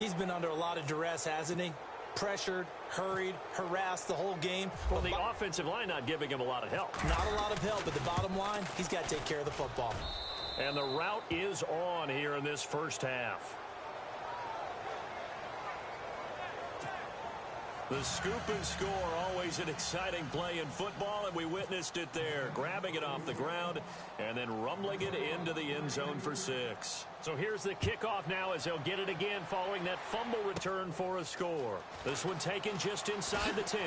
He's been under a lot of duress, hasn't he? Pressured, hurried, harassed the whole game. Well, the offensive line not giving him a lot of help. Not a lot of help, but the bottom line, he's got to take care of the football. And the route is on here in this first half. The scoop and score, always an exciting play in football, and we witnessed it there. Grabbing it off the ground and then rumbling it into the end zone for 6. So here's the kickoff now as they'll get it again following that fumble return for a score. This one taken just inside the 10.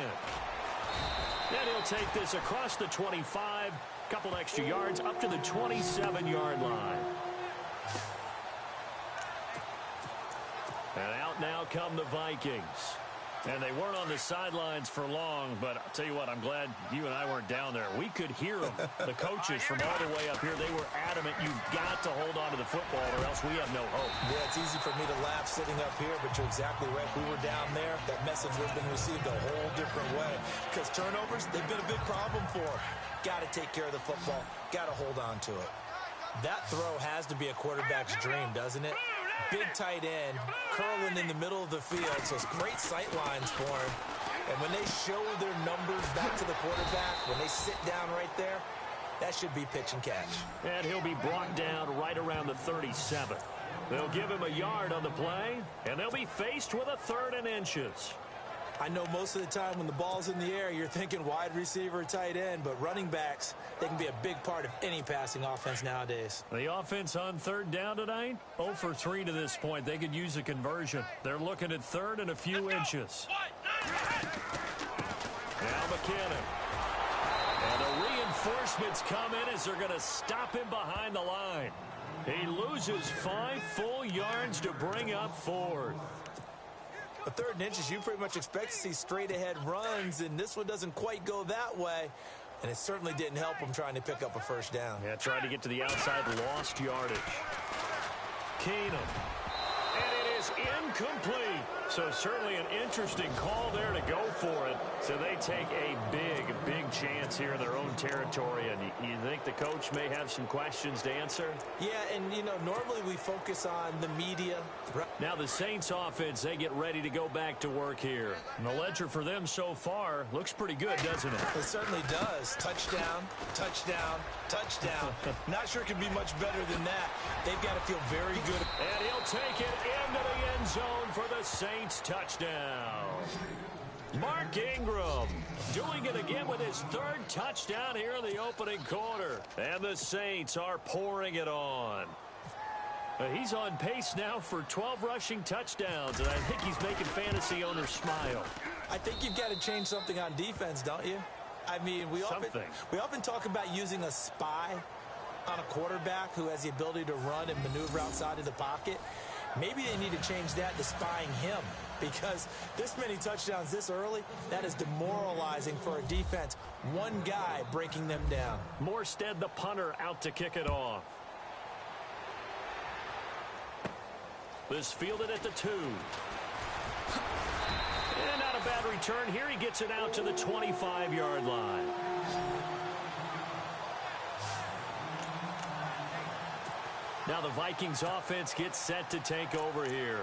Then he'll take this across the 25, couple extra yards up to the 27-yard line. And out now come the Vikings. And they weren't on the sidelines for long, but I'll tell you what, I'm glad you and I weren't down there. We could hear them. The coaches from all the way up here, they were adamant, you've got to hold on to the football or else we have no hope. Yeah, it's easy for me to laugh sitting up here, but you're exactly right. If we were down there, that message would have been received a whole different way. Because turnovers, they've been a big problem for them. Got to take care of the football. Got to hold on to it. That throw has to be a quarterback's dream, doesn't it? Big tight end, curling in the middle of the field, so it's great sight lines for him. And when they show their numbers back to the quarterback, when they sit down right there, that should be pitch and catch. And he'll be brought down right around the 37. They'll give him a yard on the play, and they'll be faced with a 3rd and inches. I know most of the time when the ball's in the air, you're thinking wide receiver, tight end, but running backs, they can be a big part of any passing offense nowadays. The offense on 3rd down tonight, 0 for 3 to this point. They could use a conversion. They're looking at 3rd and a few inches. Now McKinnon. And the reinforcements come in as they're going to stop him behind the line. He loses 5 full yards to bring up 4th. A 3rd and inches, you pretty much expect to see straight-ahead runs, and this one doesn't quite go that way. And it certainly didn't help him trying to pick up a first down. Yeah, tried to get to the outside, lost yardage. Keenum. And it is incomplete. So certainly an interesting call there to go for it. So they take a big chance here in their own territory. And you think the coach may have some questions to answer? Yeah, and, you know, normally we focus on the media. Now the Saints offense, they get ready to go back to work here. And the ledger for them so far looks pretty good, doesn't it? It certainly does. Touchdown, touchdown, touchdown. Not sure it can be much better than that. They've got to feel very good. And he'll take it into the end zone for the Saints touchdown. Mark Ingram doing it again with his 3rd touchdown here in the opening quarter. And the Saints are pouring it on. He's on pace now for 12 rushing touchdowns, and I think he's making fantasy owners smile. I think you've got to change something on defense, don't you? I mean, we often talk about using a spy on a quarterback who has the ability to run and maneuver outside of the pocket. Maybe they need to change that to spying him, because this many touchdowns this early, that is demoralizing for a defense. One guy breaking them down. Morstead, the punter, out to kick it off. This fielded at the 2. And not a bad return here. He gets it out to the 25-yard line. Now the Vikings offense gets set to take over here.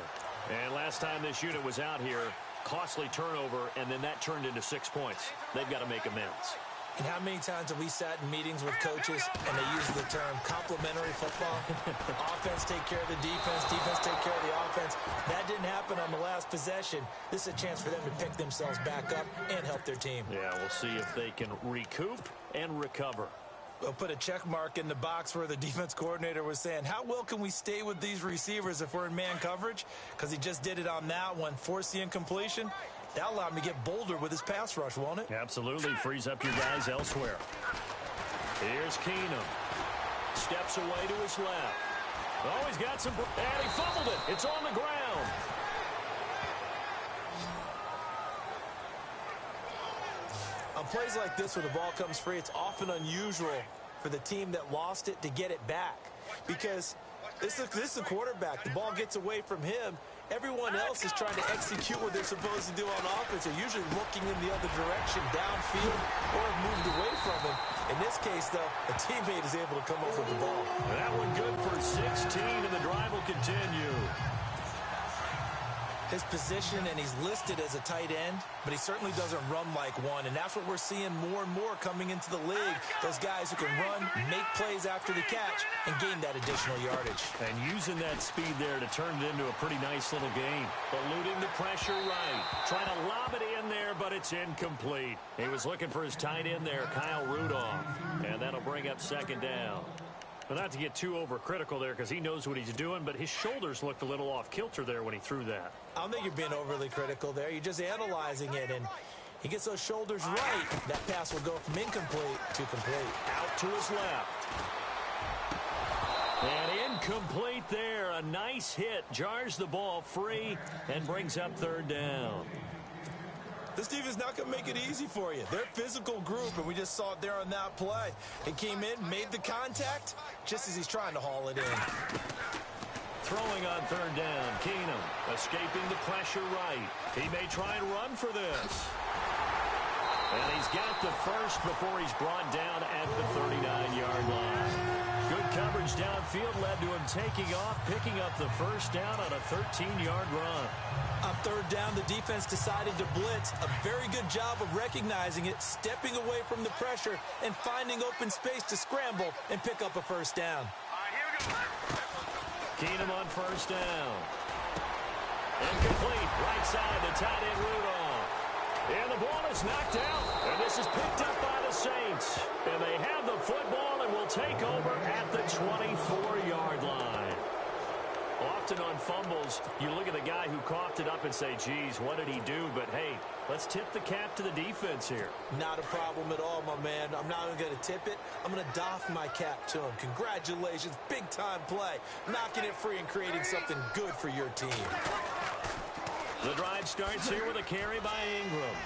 And last time this unit was out here, costly turnover, and then that turned into 6 points. They've got to make amends. And how many times have we sat in meetings with coaches and they use the term complementary football? Offense take care of the defense, defense take care of the offense. That didn't happen on the last possession. This is a chance for them to pick themselves back up and help their team. Yeah, we'll see if they can recoup and recover. We'll put a check mark in the box where the defense coordinator was saying, how well can we stay with these receivers if we're in man coverage? Because he just did it on that one, forced the incompletion. That'll allow him to get bolder with his pass rush, won't it? Absolutely. Frees up your guys elsewhere. Here's Keenum. Steps away to his left. Oh, he's got some... And he fumbled it. It's on the ground. On plays like this where the ball comes free, it's often unusual for the team that lost it to get it back. Because this is a quarterback. The ball gets away from him. Everyone else is trying to execute what they're supposed to do on offense. They're usually looking in the other direction, downfield, or have moved away from him. In this case, though, a teammate is able to come up with the ball. That one good for 16, and the drive will continue. His position, and he's listed as a tight end, but he certainly doesn't run like one, and that's what we're seeing more and more coming into the league. Those guys who can run, make plays after the catch, and gain that additional yardage. And using that speed there to turn it into a pretty nice little game. Eluding the pressure right. Trying to lob it in there, but it's incomplete. He was looking for his tight end there, Kyle Rudolph, and that'll bring up second down. Well, not to get too overcritical there because he knows what he's doing, but his shoulders looked a little off kilter there when he threw that. I don't think you're being overly critical there. You're just analyzing it, and he gets those shoulders right. That pass will go from incomplete to complete. Out to his left. And incomplete there. A nice hit. Jars the ball free and brings up third down. This defense not going to make it easy for you. They're a physical group, and we just saw it there on that play. He came in, made the contact, just as he's trying to haul it in. Throwing on third down, Keenum escaping the pressure right. He may try and run for this. And he's got the first before he's brought down at the 39-yard line. Good coverage downfield led to him taking off, picking up the first down on a 13-yard run. On third down, the defense decided to blitz. A very good job of recognizing it, stepping away from the pressure, and finding open space to scramble and pick up a first down. Keenum on first down. Incomplete. Right side to tight end Rudolph. And the ball is knocked out. And this is picked up by the Saints. And they have the football and will take over at the 24-yard line. Often on fumbles, you look at the guy who coughed it up and say, geez, what did he do? But, hey, let's tip the cap to the defense here. Not a problem at all, my man. I'm not even going to tip it. I'm going to doff my cap to him. Congratulations. Big-time play. Knocking it free and creating something good for your team. The drive starts here with a carry by Ingram.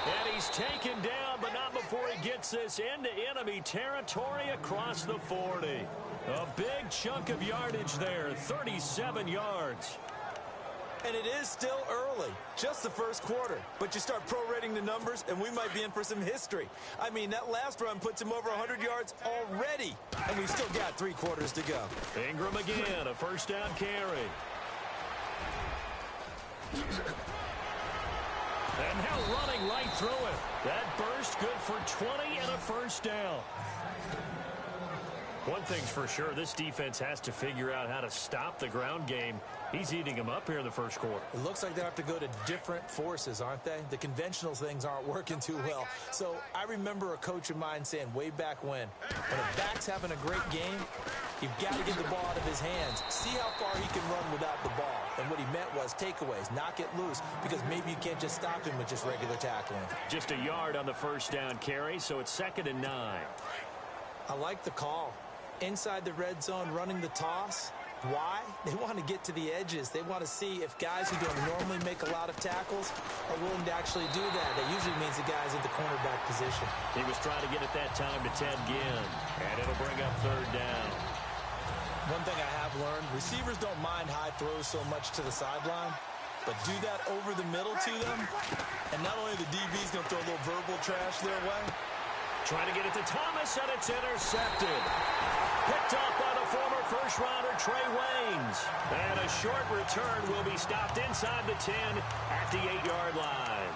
And he's taken down, but not before he gets this into enemy territory across the 40. A big chunk of yardage there, 37 yards. And it is still early, just the first quarter. But you start prorating the numbers, and we might be in for some history. I mean, that last run puts him over 100 yards already, and we've still got 3 quarters to go. Ingram again, a first down carry. And now running right through it. That burst good for 20 and a first down. One thing's for sure, this defense has to figure out how to stop the ground game. He's eating them up here in the first quarter. It looks like they have to go to different forces, aren't they? The conventional things aren't working too well. So I remember a coach of mine saying way back when a back's having a great game, you've got to get the ball out of his hands. See how far he can run without the ball. And what he meant was takeaways, knock it loose, because maybe you can't just stop him with just regular tackling. Just a yard on the first down carry, so it's 2nd and 9. I like the call. Inside the red zone, running the toss. Why? They want to get to the edges. They want to see if guys who don't normally make a lot of tackles are willing to actually do that. That usually means the guy's at the cornerback position. He was trying to get at that time to Ted Ginn, and it'll bring up third down. One thing I have learned, receivers don't mind high throws so much to the sideline, but do that over the middle to them, and not only the DB's going to throw a little verbal trash their way. Trying to get it to Thomas, and it's intercepted. Picked off by the former first-rounder Trey Waynes. And a short return will be stopped inside the 10 at the 8-yard line.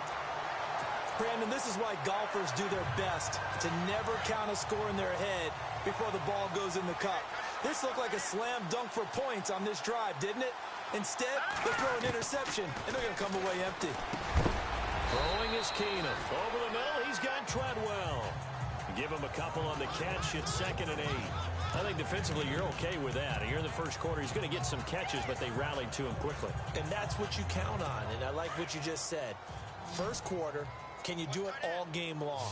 Brandon, this is why golfers do their best to never count a score in their head before the ball goes in the cup. This looked like a slam dunk for points on this drive, didn't it? Instead, they throw an interception, and they're going to come away empty. Throwing is Keenum. Over the middle, he's got Treadwell. Give him a couple on the catch. It's 2nd and 8. I think defensively you're okay with that. Here in the first quarter, he's going to get some catches, but they rallied to him quickly. And that's what you count on, and I like what you just said. First quarter, can you do it all game long?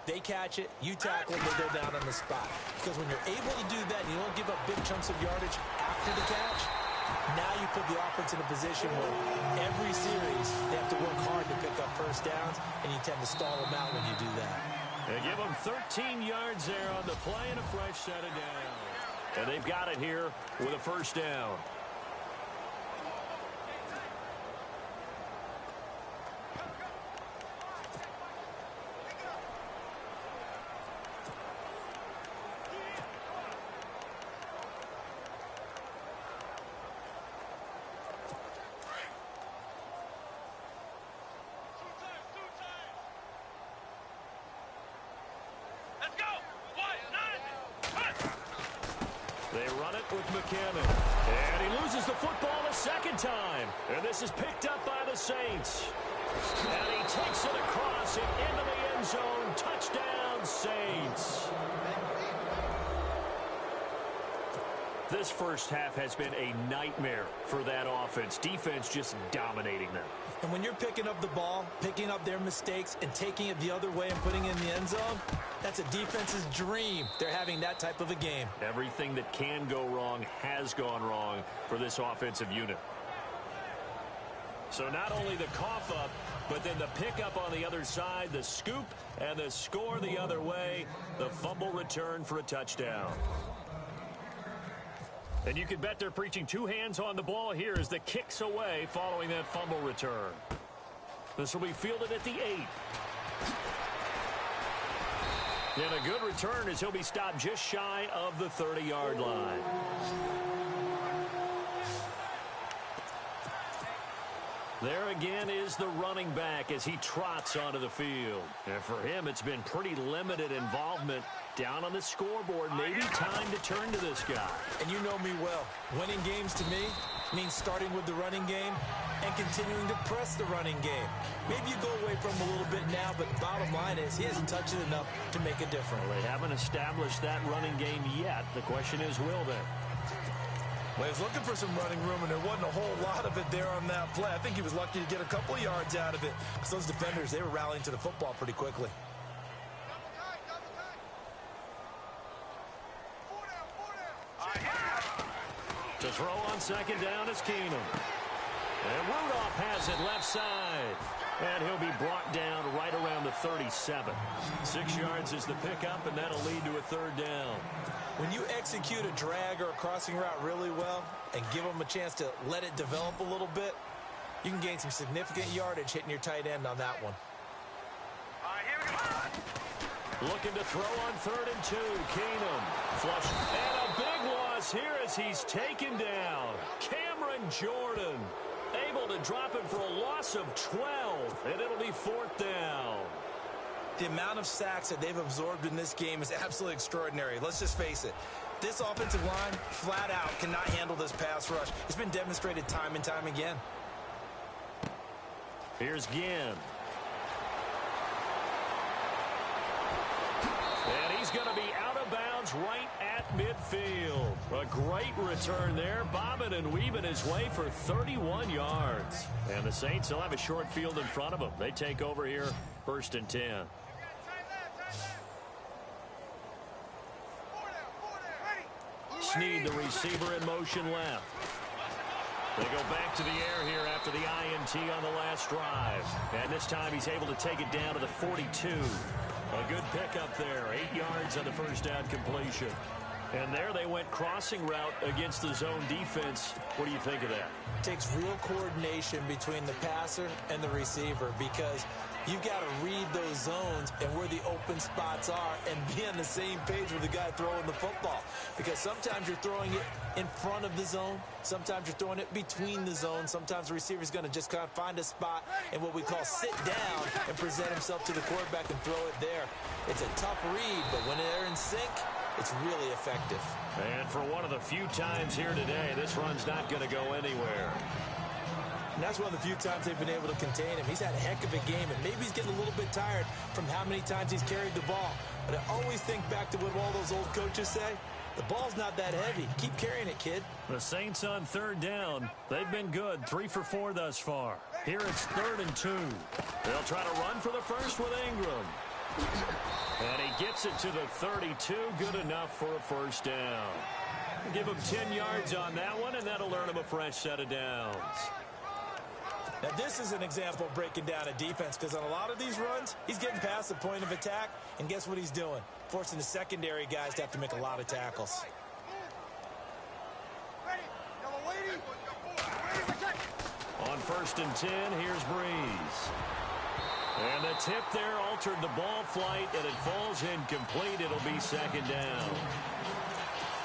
They catch it, you tackle, they go down on the spot. Because when you're able to do that and you don't give up big chunks of yardage after the catch, now you put the offense in a position where every series they have to work hard to pick up first downs, and you tend to stall them out when you do that. They give them 13 yards there on the play and a fresh set of down. And they've got it here with a first down. They run it with McKinnon. And he loses the football a second time. And this is picked up by the Saints. And he takes it across and into the end zone. Touchdown, Saints. This first half has been a nightmare for that offense. Defense just dominating them. And when you're picking up the ball, picking up their mistakes, and taking it the other way and putting it in the end zone, that's a defense's dream. They're having that type of a game. Everything that can go wrong has gone wrong for this offensive unit. So not only the cough up, but then the pickup on the other side, the scoop, and the score the other way, the fumble return for a touchdown. And you can bet they're preaching two hands on the ball here as the kick's away following that fumble return. This will be fielded at the 8. And a good return as he'll be stopped just shy of the 30-yard line. There again is the running back as he trots onto the field. And for him, it's been pretty limited involvement down on the scoreboard. Maybe time to turn to this guy. And you know me well. Winning games to me means starting with the running game and continuing to press the running game. Maybe you go away from him a little bit now, but the bottom line is he hasn't touched it enough to make a difference. Well, they haven't established that running game yet. The question is, will they? Well, he was looking for some running room, and there wasn't a whole lot of it there on that play. I think he was lucky to get a couple of yards out of it because those defenders, they were rallying to the football pretty quickly. To throw on second down is Keenum. And Rudolph has it left side. And he'll be brought down right around the 37. 6 yards is the pickup, and that'll lead to a third down. When you execute a drag or a crossing route really well and give them a chance to let it develop a little bit, you can gain some significant yardage hitting your tight end on that one. Looking to throw on 3rd and 2. Keenum. Flush. And a big loss here as he's taken down. Cameron Jordan able to drop him for a loss of 12. And it'll be 4th down. The amount of sacks that they've absorbed in this game is absolutely extraordinary. Let's just face it. This offensive line, flat out, cannot handle this pass rush. It's been demonstrated time and time again. Here's Ginn. And he's going to be out of bounds right at midfield. A great return there, bobbing and weaving his way for 31 yards. And the Saints will have a short field in front of them. They take over here, 1st and 10. Snead, the receiver, in motion left. They go back to the air here after the INT on the last drive. And this time he's able to take it down to the 42. A good pickup there. 8 yards on the first down completion. And there they went crossing route against the zone defense. What do you think of that? It takes real coordination between the passer and the receiver because you've got to read those zones and where the open spots are and be on the same page with the guy throwing the football. Because sometimes you're throwing it in front of the zone. Sometimes you're throwing it between the zones. Sometimes the receiver's going to just kind of find a spot and what we call sit down and present himself to the quarterback and throw it there. It's a tough read, but when they're in sync, it's really effective. And for one of the few times here today, this run's not going to go anywhere. And that's one of the few times they've been able to contain him. He's had a heck of a game, and maybe he's getting a little bit tired from how many times he's carried the ball. But I always think back to what all those old coaches say. The ball's not that heavy. Keep carrying it, kid. The Saints on 3rd down. They've been good, 3 for 4 thus far. Here it's 3rd and 2. They'll try to run for the first with Ingram. And he gets it to the 32. Good enough for a first down. Give him 10 yards on that one, and that'll earn him a fresh set of downs. Now, this is an example of breaking down a defense because on a lot of these runs, he's getting past the point of attack, and guess what he's doing? Forcing the secondary guys to have to make a lot of tackles. On 1st and 10, here's Breeze. And the tip there altered the ball flight, and it falls incomplete. It'll be 2nd down.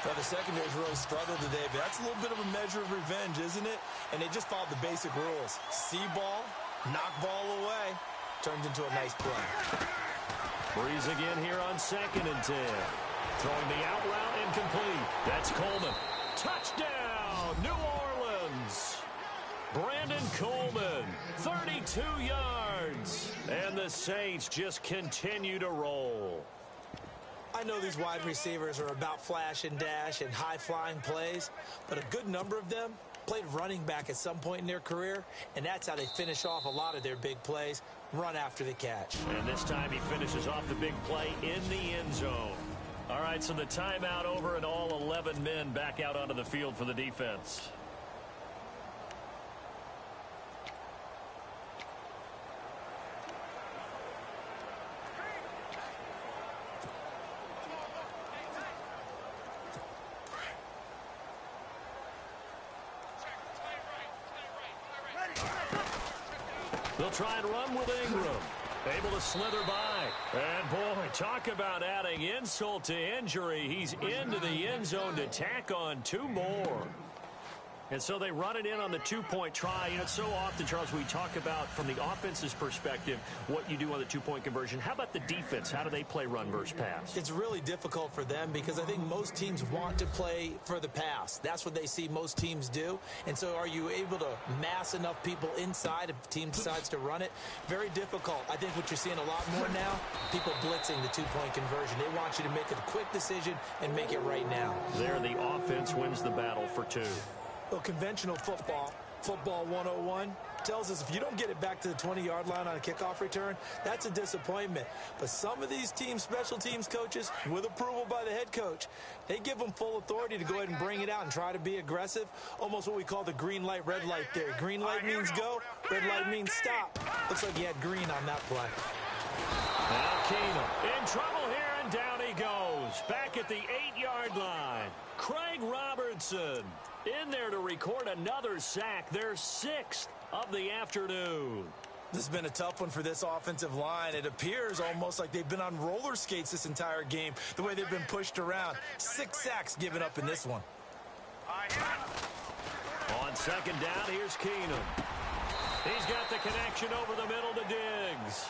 Well, the secondary's really struggled today, but that's a little bit of a measure of revenge, isn't it? And they just followed the basic rules. See ball, knock ball away, turns into a nice play. Breeze again here on 2nd and 10. Throwing the out route, and incomplete. That's Coleman. Touchdown, New Orleans. Brandon Coleman, 32 yards. And the Saints just continue to roll. I know these wide receivers are about flash and dash and high-flying plays, but a good number of them played running back at some point in their career, and that's how they finish off a lot of their big plays, run after the catch. And this time he finishes off the big play in the end zone. All right, so the timeout over and all 11 men back out onto the field for the defense. They'll try and run with Ingram. Able to slither by. And, boy, talk about adding insult to injury. He's into the end zone to tack on 2 more. And so they run it in on the 2-point try. You know, so often, Charles, we talk about from the offense's perspective what you do on the 2-point conversion. How about the defense? How do they play run versus pass? It's really difficult for them because I think most teams want to play for the pass. That's what they see most teams do. And so are you able to mass enough people inside if the team decides to run it? Very difficult. I think what you're seeing a lot more now, people blitzing the 2-point conversion. They want you to make a quick decision and make it right now. There, the offense wins the battle for 2. Well, conventional football 101, tells us if you don't get it back to the 20-yard line on a kickoff return, that's a disappointment. But some of these teams, special teams coaches, with approval by the head coach, they give them full authority to go ahead and bring it out and try to be aggressive, almost what we call the green light, red light theory. Green light means go, red light means stop. Looks like he had green on that play. Now Keenum in trouble here, and down he goes. Back at the 8-yard line. Craig Robertson in there to record another sack, their 6th of the afternoon. This has been a tough one for this offensive line. It appears almost like they've been on roller skates this entire game, the way they've been pushed around. 6 sacks given up in this one. On second down, here's Keenum. He's got the connection over the middle to Diggs.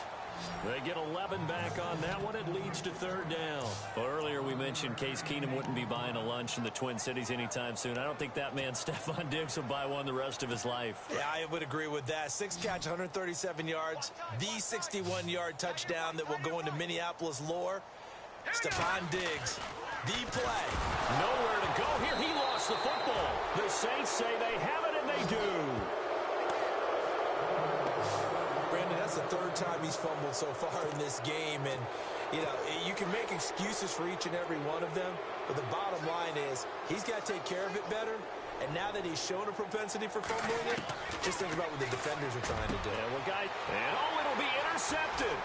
They get 11 back on that one. It leads to 3rd down. Well, earlier we mentioned Case Keenum wouldn't be buying a lunch in the Twin Cities anytime soon. I don't think that man, Stephon Diggs, will buy one the rest of his life. Yeah, I would agree with that. 6 catch, 137 yards. The 61-yard touchdown that will go into Minneapolis lore. Stephon Diggs, the play. Nowhere to go here. He lost the football. The Saints say they have it, and they do. That's the 3rd time he's fumbled so far in this game, and you know, you can make excuses for each and every one of them, but the bottom line is he's got to take care of it better, and now that he's shown a propensity for fumbling it, just think about what the defenders are trying to do. Yeah, well, it'll be intercepted.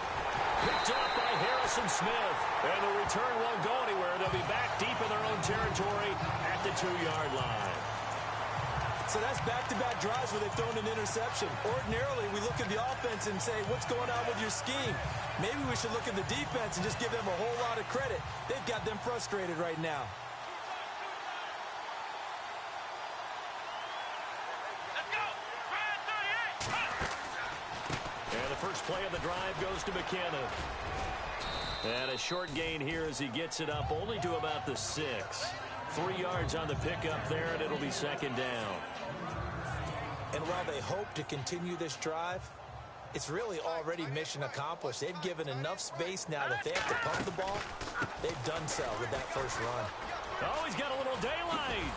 Picked up by Harrison Smith, and the return won't go anywhere. They'll be back deep in their own territory at the 2-yard line. So that's back-to-back drives where they've thrown an interception. Ordinarily, we look at the offense and say, what's going on with your scheme? Maybe we should look at the defense and just give them a whole lot of credit. They've got them frustrated right now. Let's go! And the first play of the drive goes to McKinnon. And a short gain here as he gets it up only to about the 6. 3 yards on the pickup there, and it'll be 2nd down. And while they hope to continue this drive, it's really already mission accomplished. They've given enough space now that they have to pump the ball. They've done so with that first run. Oh, he's got a little daylight.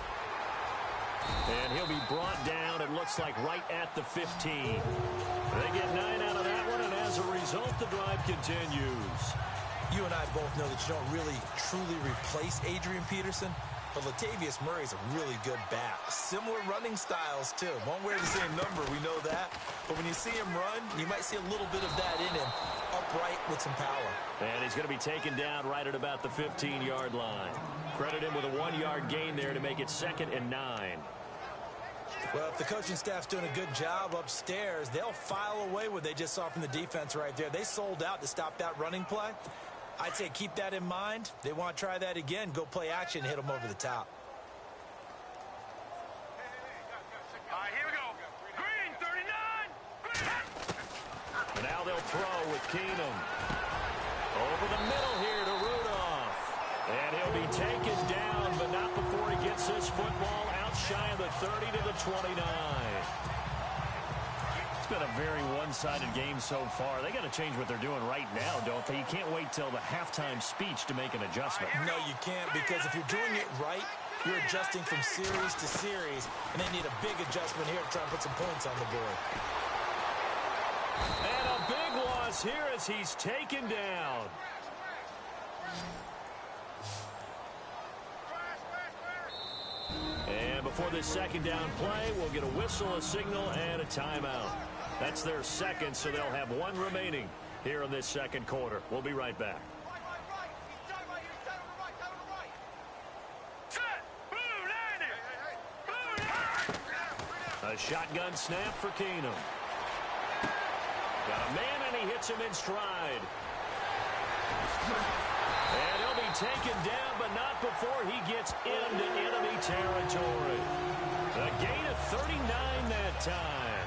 And he'll be brought down, it looks like, right at the 15. They get 9 out of that one, and as a result, the drive continues. You and I both know that you don't really, truly replace Adrian Peterson. But Latavius Murray's a really good back. Similar running styles, too. Won't wear the same number, we know that. But when you see him run, you might see a little bit of that in him, upright with some power. And he's going to be taken down right at about the 15-yard line. Credit him with a 1-yard gain there to make it 2nd and 9. Well, if the coaching staff's doing a good job upstairs, they'll file away what they just saw from the defense right there. They sold out to stop that running play. I'd say keep that in mind. They want to try that again. Go play action, hit them over the top. All right, here we go. Green, 39. And now they'll throw with Keenum. Over the middle here to Rudolph. And he'll be taken down, but not before he gets this football out shy of the 30 to the 29. It's been a very one-sided game so far. They got to change what they're doing right now, don't they? You can't wait till the halftime speech to make an adjustment. No, you can't, because if you're doing it right, you're adjusting from series to series, and they need a big adjustment here to try and put some points on the board. And a big loss here as he's taken down. And before this second down play, we'll get a whistle, a signal, and a timeout. That's their second, so they'll have one remaining here in this second quarter. We'll be right back. A shotgun snap for Keenum. Got a man, and he hits him in stride. And he'll be taken down, but not before he gets into enemy territory. A gain of 39 that time.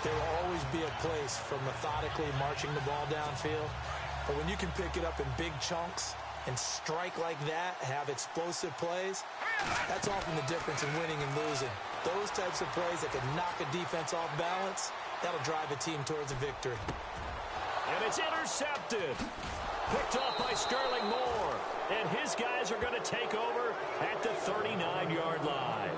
There will always be a place for methodically marching the ball downfield. But when you can pick it up in big chunks and strike like that, have explosive plays, that's often the difference in winning and losing. Those types of plays that can knock a defense off balance, that'll drive a team towards a victory. And it's intercepted. Picked off by Sterling Moore. And his guys are going to take over at the 39-yard line.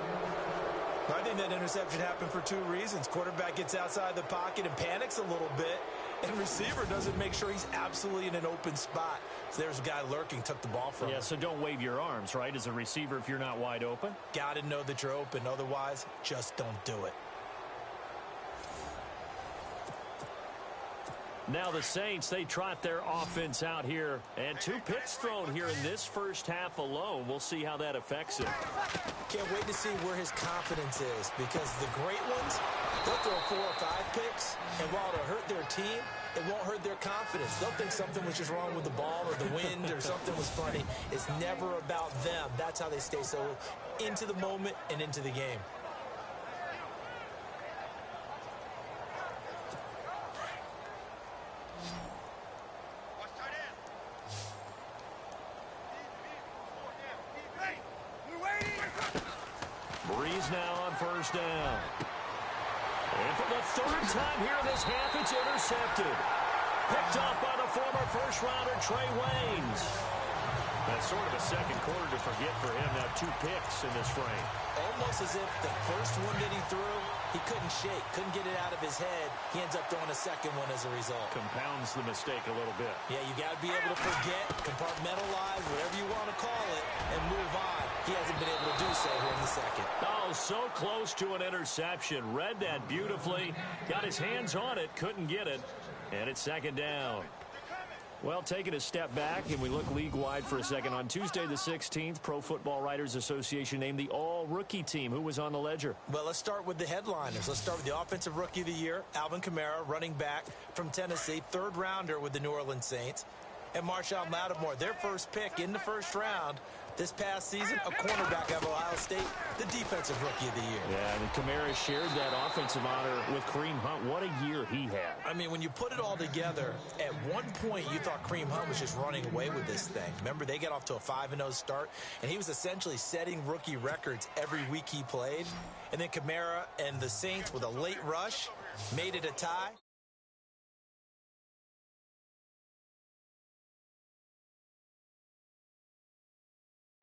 I think that interception happened for two reasons. Quarterback gets outside the pocket and panics a little bit, and receiver doesn't make sure he's absolutely in an open spot. So there's a guy lurking, took the ball from him. Yeah, so don't wave your arms, right, as a receiver if you're not wide open. Got to know that you're open. Otherwise, just don't do it. Now the Saints, they trot their offense out here. And 2 picks thrown here in this first half alone. We'll see how that affects him. Can't wait to see where his confidence is, because the great ones, they'll throw 4 or 5 picks, and while it'll hurt their team, it won't hurt their confidence. They'll think something was just wrong with the ball or the wind or something was funny. It's never about them. That's how they stay so into the moment and into the game. Breeze now on first down. And for the 3rd time here in this half, it's intercepted. Picked off by the former first-rounder Trey Waynes. That's sort of a second quarter to forget for him. Now 2 picks in this frame. Almost as if the first one that he threw, he couldn't shake, couldn't get it out of his head. He ends up throwing a second one as a result. Compounds the mistake a little bit. Yeah, you got to be able to forget, compartmentalize, whatever you want to call it, and move on. He hasn't been able to do so here in the second. Oh, so close to an interception. Read that beautifully. Got his hands on it, couldn't get it. And it's second down. Well, taking a step back, and we look league-wide for a second. On Tuesday the 16th, Pro Football Writers Association named the all-rookie team. Who was on the ledger? Well, let's start with the headliners. Let's start with the Offensive Rookie of the Year, Alvin Kamara, running back from Tennessee, 3rd rounder with the New Orleans Saints. And Marshon Lattimore, their first pick in the first round this past season, a cornerback out of Ohio State, the Defensive Rookie of the Year. Yeah, and Kamara shared that offensive honor with Kareem Hunt. What a year he had. I mean, when you put it all together, at one point you thought Kareem Hunt was just running away with this thing. Remember, they got off to a 5-0 start, and he was essentially setting rookie records every week he played. And then Kamara and the Saints, with a late rush, made it a tie.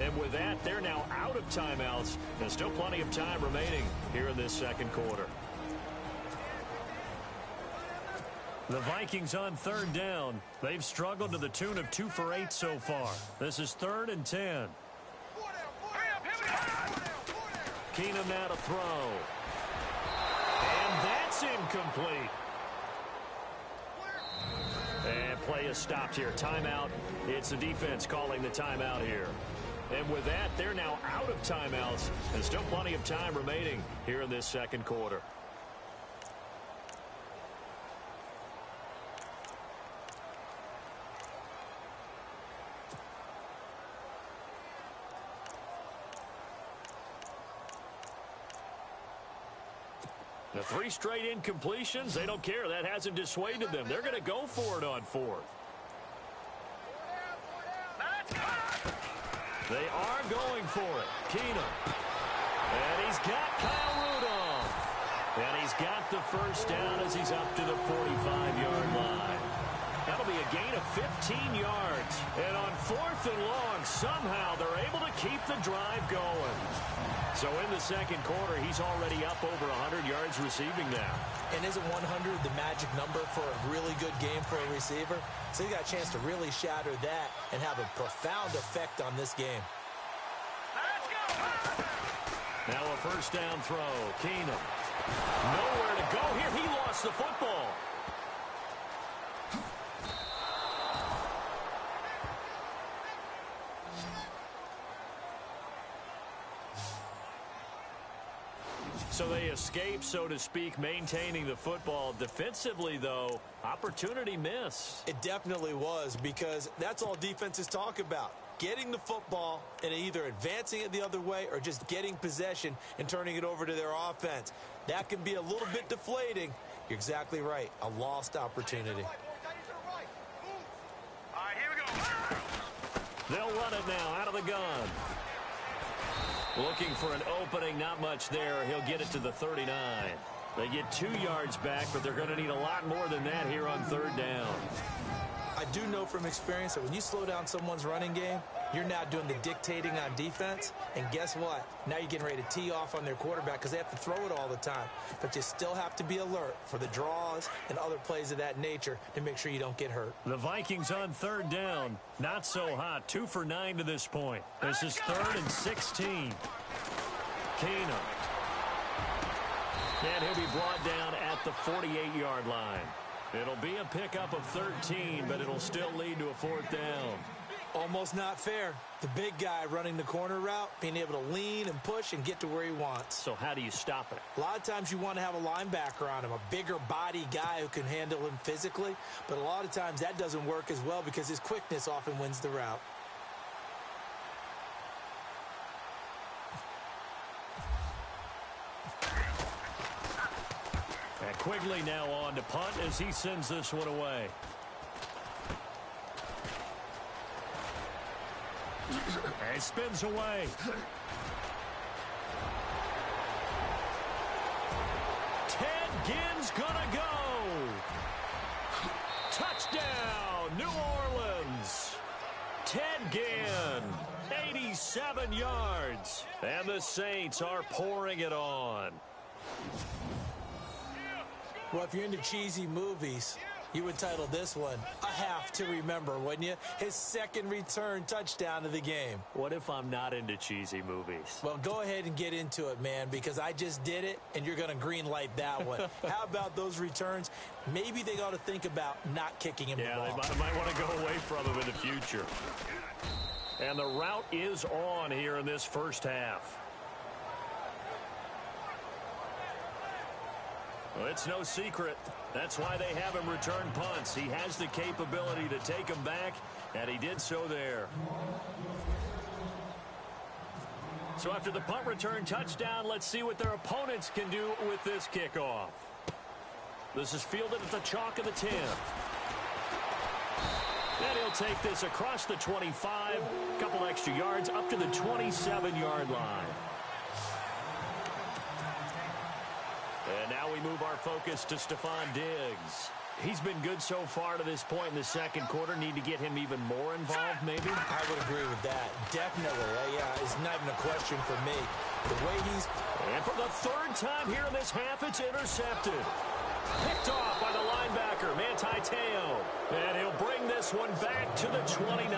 And with that, they're now out of timeouts. There's still plenty of time remaining here in this second quarter. The Vikings on 3rd down. They've struggled to the tune of 2 for 8 so far. This is 3rd and 10. Keenum now to throw. And that's incomplete. And play is stopped here. Timeout. It's the defense calling the timeout here. And with that, they're now out of timeouts. And still plenty of time remaining here in this second quarter. The 3 straight incompletions, they don't care. That hasn't dissuaded them. They're going to go for it on 4th. They are going for it. Keenum. And he's got Kyle Rudolph. And he's got the first down as he's up to the 45-yard line. That'll be a gain of 15 yards. And on 4th and long, somehow they're able to keep the drive going. So in the second quarter, he's already up over 100 yards receiving now. And isn't 100 the magic number for a really good game for a receiver? So he got a chance to really shatter that and have a profound effect on this game. Let's go! Now a first down throw. Keenum. Nowhere to go here. He lost the football. So they escape, so to speak, maintaining the football. Defensively, though, opportunity miss. It definitely was, because that's all defenses talk about. Getting the football and either advancing it the other way or just getting possession and turning it over to their offense. That can be a little bit deflating. You're exactly right. A lost opportunity. All right, here we go. They'll run it now out of the gun. Looking for an opening, not much there. He'll get it to the 39. They get 2 yards back, but they're going to need a lot more than that here on 3rd down. I do know from experience that when you slow down someone's running game, you're now doing the dictating on defense. And guess what? Now you're getting ready to tee off on their quarterback because they have to throw it all the time. But you still have to be alert for the draws and other plays of that nature to make sure you don't get hurt. The Vikings on 3rd down. Not so hot. 2 for 9 to this point. This is 3rd and 16. Keenum. And he'll be brought down at the 48-yard line. It'll be a pickup of 13, but it'll still lead to a 4th down. Almost not fair. The big guy running the corner route, being able to lean and push and get to where he wants. So how do you stop it? A lot of times you want to have a linebacker on him, a bigger body guy who can handle him physically. But a lot of times that doesn't work as well because his quickness often wins the route. And Quigley now on to punt as he sends this one away. And spins away. Ted Ginn's gonna go. Touchdown, New Orleans. Ted Ginn, 87 yards. And the Saints are pouring it on. Well, if you're into cheesy movies, you would title this one A Half to Remember, wouldn't you? His second return touchdown of the game. What if I'm not into cheesy movies? Well, go ahead and get into it, man, because I just did it, and you're going to green light that one. How about those returns? Maybe they ought to think about not kicking him the ball. Yeah, they might want to go away from him in the future. And the route is on here in this first half. Well, it's no secret. That's why they have him return punts. He has the capability to take them back, and he did so there. So after the punt return touchdown, let's see what their opponents can do with this kickoff. This is fielded at the chalk of the 10. And he'll take this across the 25, a couple extra yards up to the 27-yard line. And now we move our focus to Stephon Diggs. He's been good so far to this point in the second quarter. Need to get him even more involved, maybe? I would agree with that. Definitely. Yeah, it's not even a question for me. The way he's... And for the 3rd time here in this half, it's intercepted. Picked off by the linebacker, Manti Te'o. And he'll bring this one back to the 29.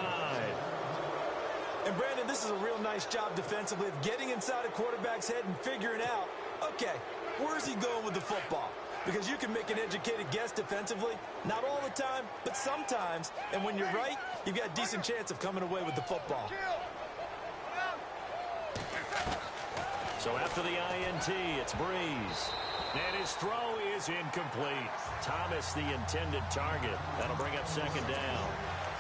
And, Brandon, this is a real nice job defensively of getting inside a quarterback's head and figuring out, okay, where's he going with the football? Because you can make an educated guess defensively, not all the time, but sometimes. And when you're right, you've got a decent chance of coming away with the football. So after the INT, it's Breeze. And his throw is incomplete. Thomas, the intended target. That'll bring up 2nd down.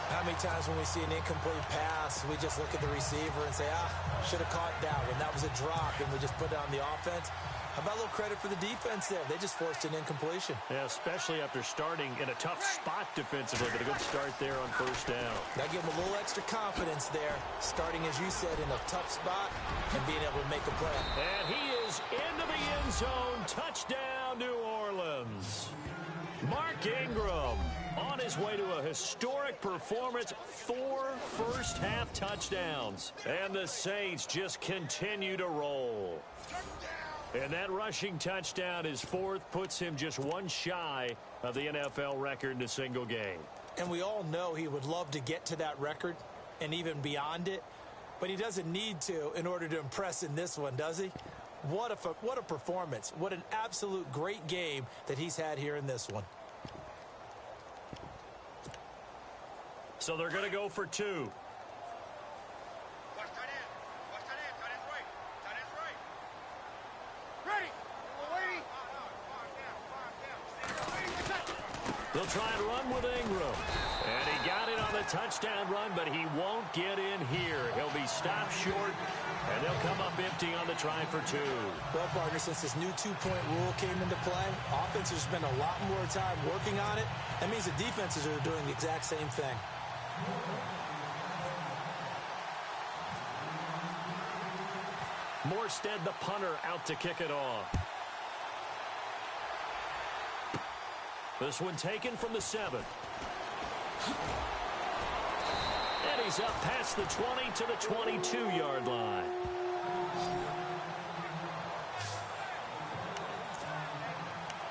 How many times when we see an incomplete pass, we just look at the receiver and say, should have caught that one. That was a drop, and we just put it on the offense. How about a little credit for the defense there? They just forced an incompletion. Yeah, especially after starting in a tough spot defensively, but a good start there on first down. That gave them a little extra confidence there, starting, as you said, in a tough spot and being able to make a play. And he is into the end zone. Touchdown, New Orleans. Mark Ingram on his way to a historic performance, 4 first-half touchdowns. And the Saints just continue to roll. And that rushing touchdown, his 4th, puts him just one shy of the NFL record in a single game. And we all know he would love to get to that record and even beyond it, but he doesn't need to in order to impress in this one, does he? What a performance. What an absolute great game that he's had here in this one. So they're going to go for 2. They'll try and run with Ingram. And he got it on the touchdown run, but he won't get in here. He'll be stopped short, and they'll come up empty on the try for 2. Well, partner, since this new 2-point rule came into play, offenses spend a lot more time working on it. That means the defenses are doing the exact same thing. Morstead, the punter, out to kick it off. This one taken from the 7. And he's up past the 20 to the 22-yard line.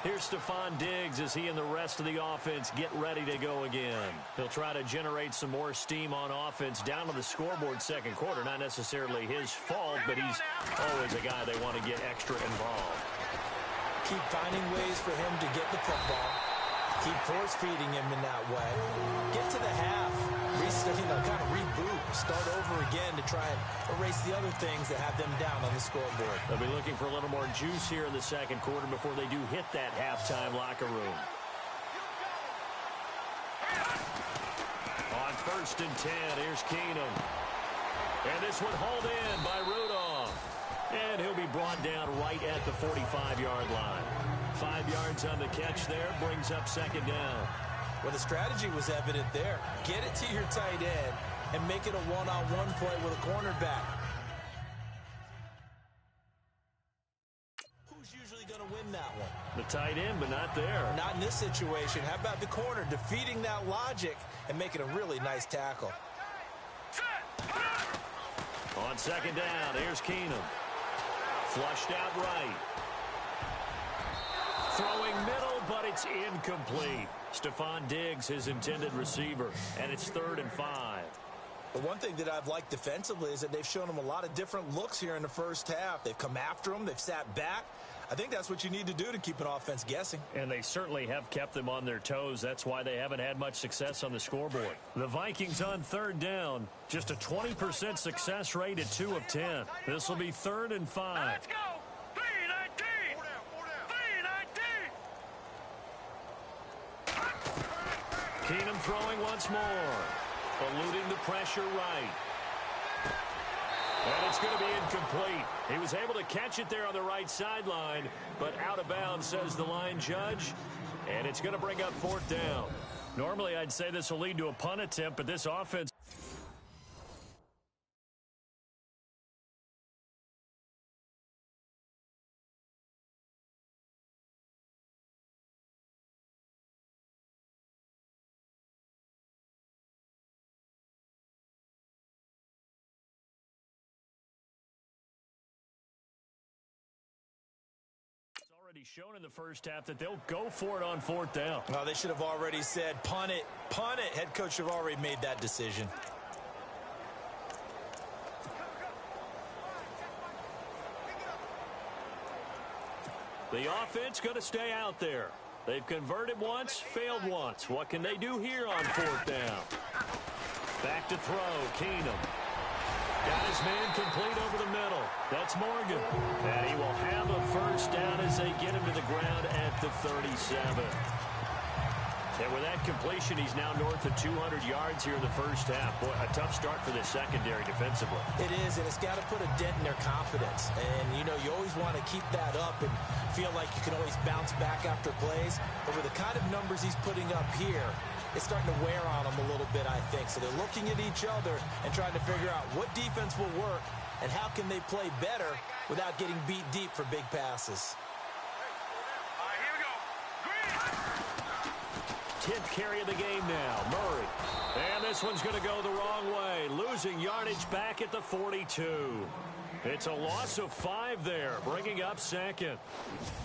Here's Stephon Diggs as he and the rest of the offense get ready to go again. He'll try to generate some more steam on offense down to the scoreboard second quarter. Not necessarily his fault, but he's always a guy they want to get extra involved. Keep finding ways for him to get the football. Keep force-feeding him in that way. Get to the half. Kind of reboot. Start over again to try and erase the other things that have them down on the scoreboard. They'll be looking for a little more juice here in the second quarter before they do hit that halftime locker room. On 1st and 10, here's Keenum. And this one hauled in by Rudolph. And he'll be brought down right at the 45-yard line. 5 yards on the catch there, brings up second down. Well, the strategy was evident there. Get it to your tight end and make it a one-on-one play with a cornerback. Who's usually going to win that one? The tight end, but not there. Not in this situation. How about the corner defeating that logic and making a really nice tackle? On second down, here's Keenum. Flushed out right. Throwing middle, but it's incomplete. Stephon Diggs, his intended receiver, and it's 3rd and 5. The one thing that I've liked defensively is that they've shown him a lot of different looks here in the first half. They've come after him. They've sat back. I think that's what you need to do to keep an offense guessing. And they certainly have kept them on their toes. That's why they haven't had much success on the scoreboard. The Vikings on 3rd down, just a 20% success rate at 2 of 10. This will be 3rd and 5. Let's go. 3-19. 3-19. Keenum throwing once more. Eluding the pressure right. And it's going to be incomplete. He was able to catch it there on the right sideline, but out of bounds, says the line judge. And it's going to bring up 4th down. Normally, I'd say this will lead to a punt attempt, but this offense... already shown in the first half that they'll go for it on 4th down. Well, they should have already said, punt it, punt it. Head coach should have already made that decision. The offense going to stay out there. They've converted once, failed once. What can they do here on 4th down? Back to throw, Keenum. Got his man complete over the middle. That's Morgan. And he will have a first down as they get him to the ground at the 37. And with that completion, he's now north of 200 yards here in the first half. Boy, a tough start for this secondary defensively. It is, and it's got to put a dent in their confidence. And, you know, you always want to keep that up and feel like you can always bounce back after plays. But with the kind of numbers he's putting up here, it's starting to wear on them a little bit, I think. So they're looking at each other and trying to figure out what defense will work and how can they play better without getting beat deep for big passes. 10th carry of the game now, Murray. And this one's going to go the wrong way, losing yardage back at the 42. It's a loss of 5 there, bringing up second.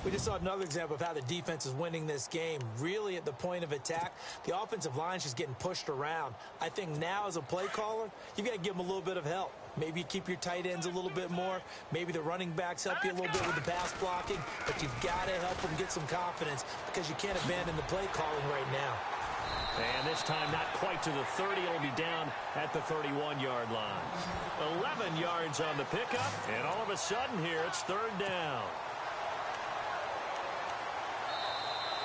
We just saw another example of how the defense is winning this game. Really at the point of attack, the offensive line is just getting pushed around. I think now as a play caller, you've got to give them a little bit of help. Maybe you keep your tight ends a little bit more. Maybe the running backs help you a little bit with the pass blocking. But you've got to help them get some confidence because you can't abandon the play calling right now. And this time not quite to the 30. It'll be down at the 31-yard line. 11 yards on the pickup. And all of a sudden here, it's third down.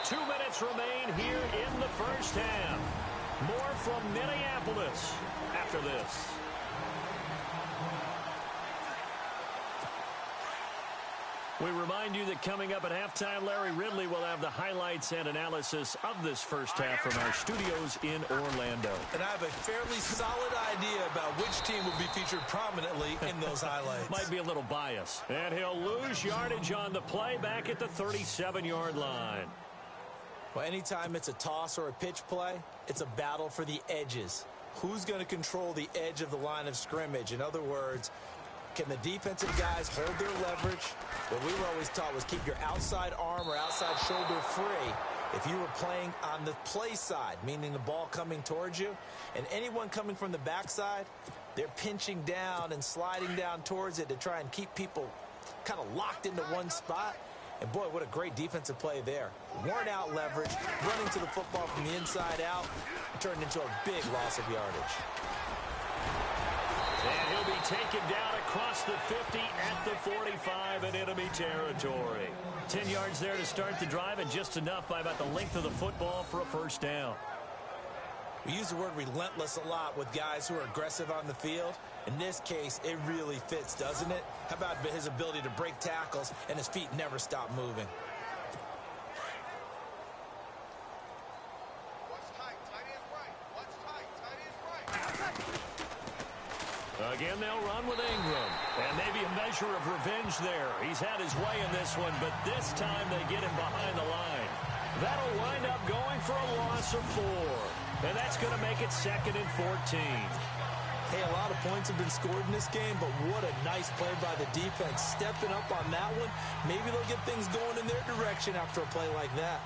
2 minutes remain here in the first half. More from Minneapolis after this. We remind you that coming up at halftime, Larry Ridley will have the highlights and analysis of this first half from our studios in Orlando. And I have a fairly solid idea about which team will be featured prominently in those highlights. Might be a little bias. And he'll lose yardage on the play back at the 37-yard line. Well, anytime it's a toss or a pitch play, it's a battle for the edges. Who's going to control the edge of the line of scrimmage? In other words, can the defensive guys hold their leverage? What we were always taught was keep your outside arm or outside shoulder free if you were playing on the play side, meaning the ball coming towards you. And anyone coming from the backside, they're pinching down and sliding down towards it to try and keep people kind of locked into one spot. And, boy, what a great defensive play there. Worn out leverage, running to the football from the inside out, turned into a big loss of yardage. And he'll be taken down across the 50 at the 45 in enemy territory. 10 yards there to start the drive, and just enough by about the length of the football for a first down. We use the word relentless a lot with guys who are aggressive on the field. In this case, it really fits, doesn't it? How about his ability to break tackles and his feet never stop moving? Again, they'll run with Ingram. And maybe a measure of revenge there. He's had his way in this one, but this time they get him behind the line. That'll wind up going for a loss of 4. And that's going to make it 2nd and 14. Hey, a lot of points have been scored in this game, but what a nice play by the defense. Stepping up on that one, maybe they'll get things going in their direction after a play like that.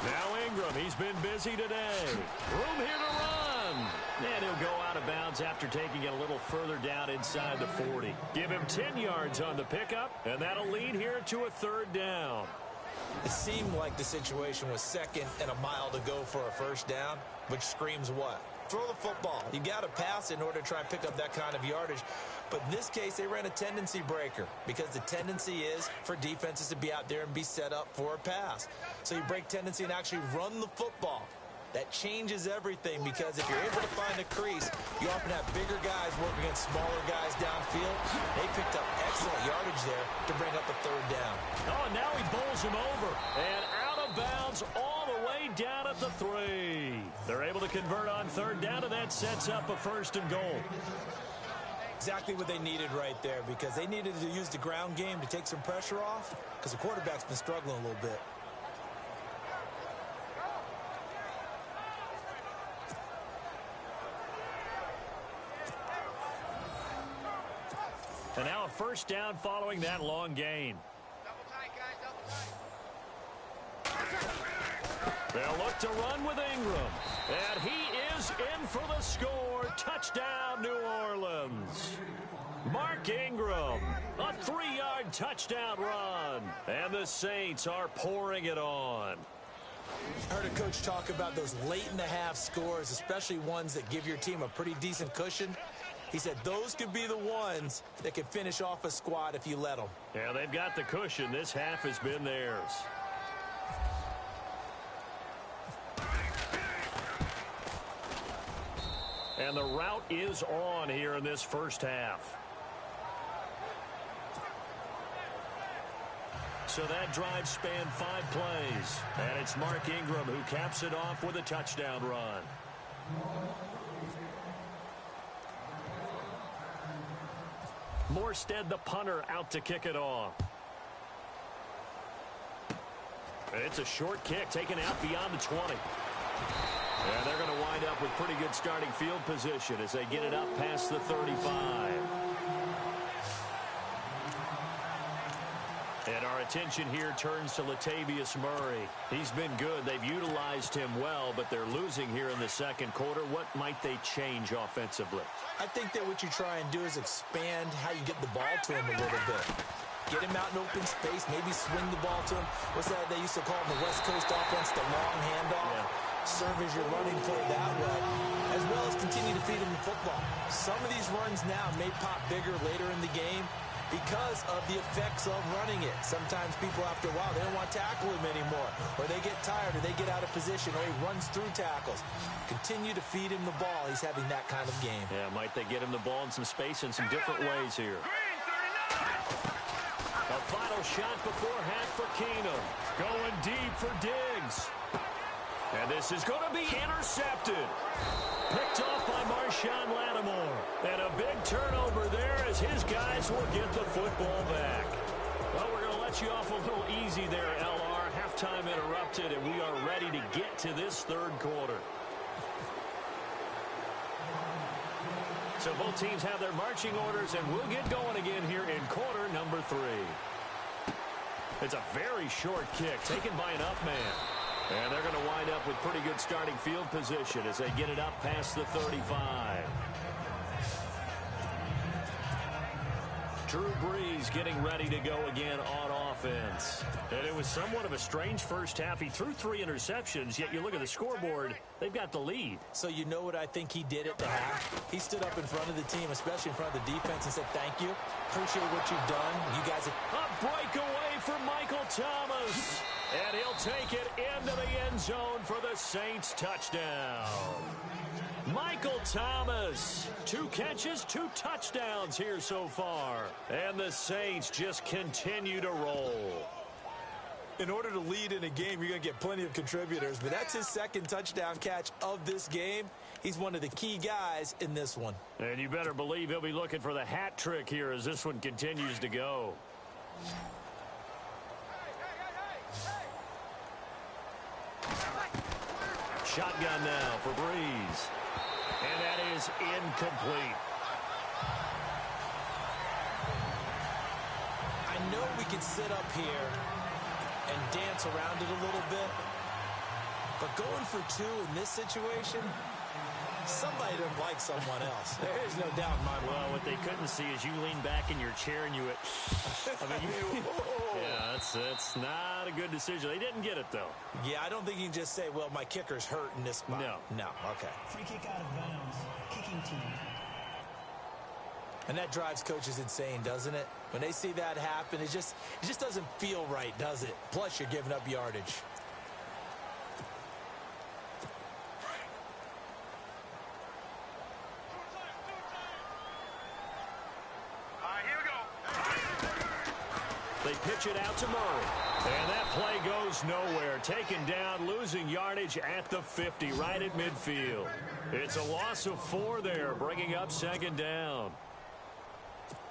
Now Ingram, he's been busy today. Room here to run. And he'll go out of bounds after taking it a little further down inside the 40. Give him 10 yards on the pickup, and that'll lead here to a third down. It seemed like the situation was 2nd and a mile to go for a first down, which screams what? Throw the football. You got to pass in order to try and pick up that kind of yardage. But in this case, they ran a tendency breaker because the tendency is for defenses to be out there and be set up for a pass. So you break tendency and actually run the football. That changes everything because if you're able to find a crease, you often have bigger guys working against smaller guys downfield. They picked up excellent yardage there to bring up a third down. Oh, and now he bowls him over. And out of bounds all the way down at the 3. They're able to convert on third down, and that sets up a 1st and goal. Exactly what they needed right there because they needed to use the ground game to take some pressure off because the quarterback's been struggling a little bit. And now a first down following that long gain. Double tight, guys, double tight. They'll look to run with Ingram. And he is in for the score. Touchdown, New Orleans. Mark Ingram, a 3-yard touchdown run. And the Saints are pouring it on. I heard a coach talk about those late-in-the-half scores, especially ones that give your team a pretty decent cushion. He said those could be the ones that could finish off a squad if you let them. Yeah, they've got the cushion. This half has been theirs. And the route is on here in this first half. So that drive spanned 5 plays. And it's Mark Ingram who caps it off with a touchdown run. Morstead, the punter, out to kick it off. It's a short kick taken out beyond the 20. And they're going to wind up with pretty good starting field position as they get it up past the 35. And our attention here turns to Latavius Murray. He's been good. They've utilized him well, but they're losing here in the second quarter. What might they change offensively? I think that what you try and do is expand how you get the ball to him a little bit. Get him out in open space, maybe swing the ball to him. What's that they used to call in the West Coast offense, the long handoff? Yeah. Serve as your running play that way, as well as continue to feed him the football. Some of these runs now may pop bigger later in the game because of the effects of running it. Sometimes people, after a while, they don't want to tackle him anymore, or they get tired, or they get out of position, or he runs through tackles. Continue to feed him the ball. He's having that kind of game. Yeah, might they get him the ball in some space in some different ways here. A final shot before half for Keenum. Going deep for Diggs. And this is going to be intercepted. Picked off by Marshawn Lattimore. And a big turnover there as his guys will get the football back. Well, we're going to let you off a little easy there, LR. Halftime interrupted, and we are ready to get to this third quarter. So both teams have their marching orders, and we'll get going again here in quarter number 3. It's a very short kick taken by an up man. And they're going to wind up with pretty good starting field position as they get it up past the 35. Drew Brees getting ready to go again on offense. And it was somewhat of a strange first half. He threw 3 interceptions, yet you look at the scoreboard, they've got the lead. So you know what I think he did at the half? He stood up in front of the team, especially in front of the defense, and said, thank you. Appreciate what you've done. You guys have... A breakaway for Michael Thomas. And he'll take it into the end zone for the Saints touchdown. Michael Thomas, 2 catches, 2 touchdowns here so far. And the Saints just continue to roll. In order to lead in a game, you're going to get plenty of contributors, but that's his second touchdown catch of this game. He's one of the key guys in this one. And you better believe he'll be looking for the hat trick here as this one continues to go. Shotgun now for Brees. And that is incomplete. I know we can sit up here and dance around it a little bit, but going for 2 in this situation, somebody doesn't like someone else. There's no doubt in my mind. Well, what they couldn't see is you lean back in your chair and you went, yeah, that's not a good decision. They didn't get it, though. Yeah, I don't think you can just say, well, my kicker's hurt in this spot. No, okay. Free kick out of bounds. Kicking team. And that drives coaches insane, doesn't it? When they see that happen, it just doesn't feel right, does it? Plus, you're giving up yardage. They pitch it out to Murray. And that play goes nowhere. Taken down, losing yardage at the 50, right at midfield. It's a loss of 4 there, bringing up second down.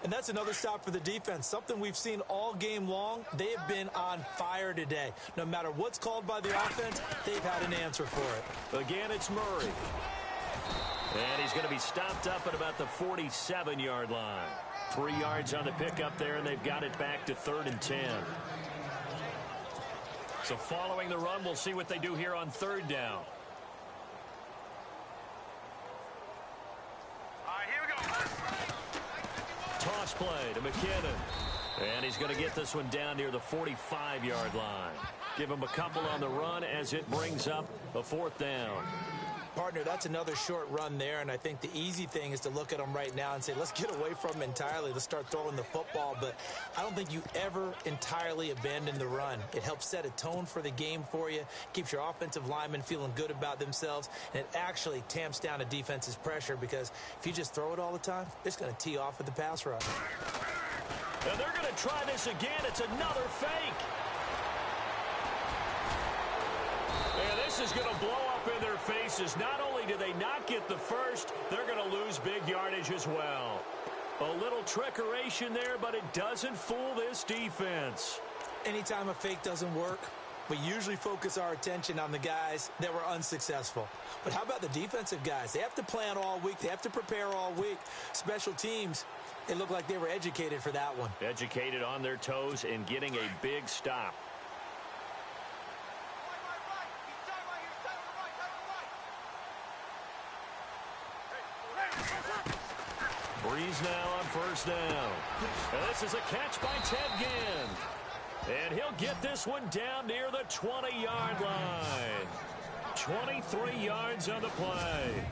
And that's another stop for the defense. Something we've seen all game long. They have been on fire today. No matter what's called by the offense, they've had an answer for it. Again, it's Murray. And he's going to be stopped up at about the 47-yard line. 3 yards on the pickup there, and they've got it back to 3rd and 10. So following the run, we'll see what they do here on 3rd down. Here we go. Toss play to McKinnon. And he's going to get this one down near the 45-yard line. Give him a couple on the run as it brings up a 4th down. Partner, that's another short run there, and I think the easy thing is to look at them right now and say, let's get away from them entirely. Let's start throwing the football, but I don't think you ever entirely abandon the run. It helps set a tone for the game for you, keeps your offensive linemen feeling good about themselves, and it actually tamps down a defense's pressure because if you just throw it all the time, it's going to tee off with the pass rush. And they're going to try this again. It's another fake. And this is going to blow up in their faces. Not only do they not get the first, they're going to lose big yardage as well. A little trickeration there, but it doesn't fool this defense. Anytime a fake doesn't work, we usually focus our attention on the guys that were unsuccessful. But how about the defensive guys? They have to plan all week. They have to prepare all week. Special teams, it looked like they were educated for that one. Educated on their toes and getting a big stop. Breeze now on first down. And this is a catch by Ted Ginn. And he'll get this one down near the 20-yard line. 23 yards on the play.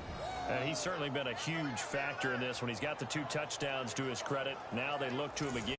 He's certainly been a huge factor in this when he's got the 2 touchdowns to his credit. Now they look to him again.